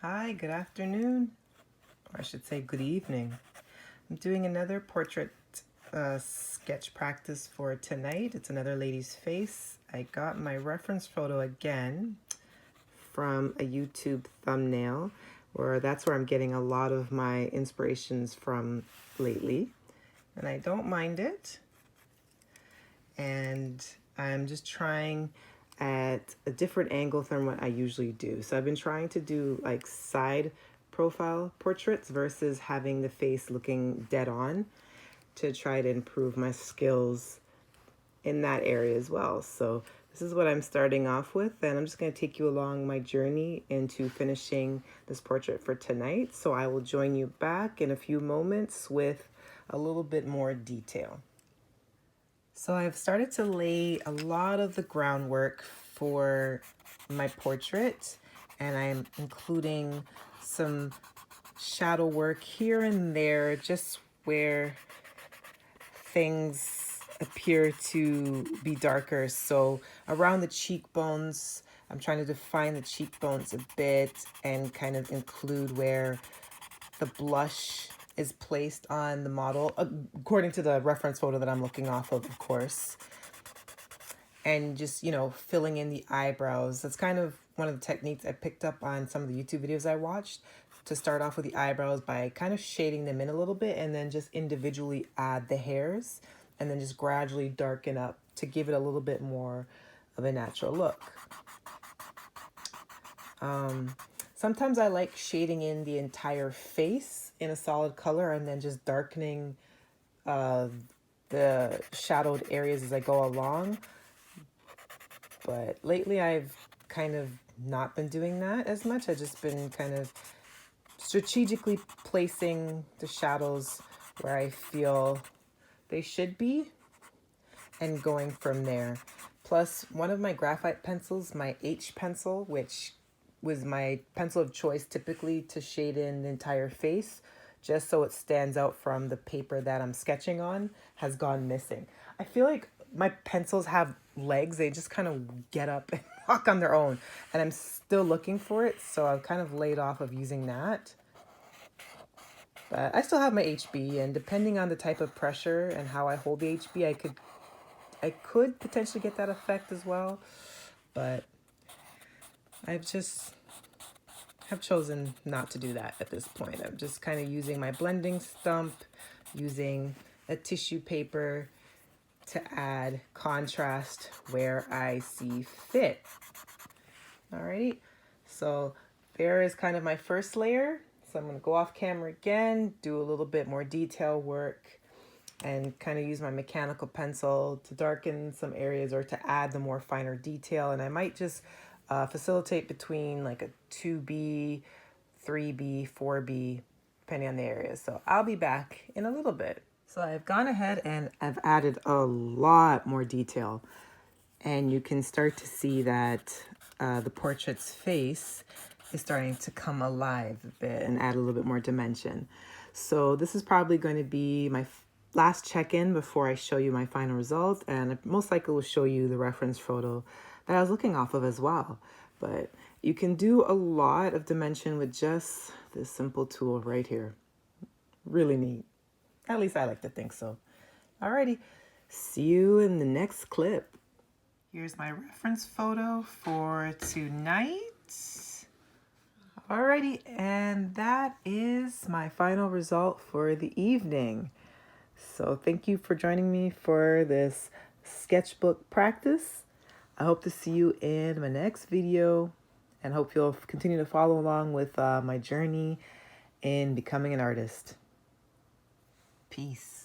Hi, good afternoon, or I should say good evening. I'm doing another portrait sketch practice for tonight. It's another lady's face. I got my reference photo again from a YouTube thumbnail, where that's where I'm getting a lot of my inspirations from lately. And I don't mind it. And I'm just trying at a different angle than what I usually do. So I've been trying to do like side profile portraits versus having the face looking dead on to try to improve my skills in that area as well. So this is what I'm starting off with, and I'm just going to take you along my journey into finishing this portrait for tonight. So I will join you back in a few moments with a little bit more detail. So I've started to lay a lot of the groundwork for my portrait, and I'm including some shadow work here and there, just where things appear to be darker. So around the cheekbones, I'm trying to define the cheekbones a bit and kind of include where the blush is placed on the model, according to the reference photo that I'm looking off of course. And just, filling in the eyebrows. That's kind of one of the techniques I picked up on some of the YouTube videos I watched, to start off with the eyebrows by kind of shading them in a little bit and then just individually add the hairs and then just gradually darken up to give it a little bit more of a natural look. Sometimes I like shading in the entire face in a solid color and then just darkening the shadowed areas as I go along. But lately I've kind of not been doing that as much. I've just been kind of strategically placing the shadows where I feel they should be and going from there. Plus, one of my graphite pencils, my H pencil, which was my pencil of choice typically to shade in the entire face, just so it stands out from the paper that I'm sketching on, has gone missing. I feel like my pencils have legs. They just kind of get up and walk on their own. And I'm still looking for it, so I've kind of laid off of using that. But I still have my HB, and depending on the type of pressure and how I hold the HB, I could potentially get that effect as well. But I've just have chosen not to do that at this point. I'm just kind of using my blending stump, using a tissue paper to add contrast where I see fit. Alrighty, so there is kind of my first layer. So I'm going to go off camera again, do a little bit more detail work, and kind of use my mechanical pencil to darken some areas or to add the more finer detail. And I might just facilitate between like a 2B, 3B, 4B, depending on the area. So I'll be back in a little bit. So I've gone ahead and I've added a lot more detail. And you can start to see that the portrait's face is starting to come alive a bit and add a little bit more dimension. So this is probably going to be my last check-in before I show you my final result, and I most likely will show you the reference photo that I was looking off of as well. But you can do a lot of dimension with just this simple tool right here. Really neat. At least I like to think so. Alrighty, see you in the next clip. Here's my reference photo for tonight. Alrighty, and that is my final result for the evening. So thank you for joining me for this sketchbook practice. I hope to see you in my next video, and hope you'll continue to follow along with my journey in becoming an artist. Peace.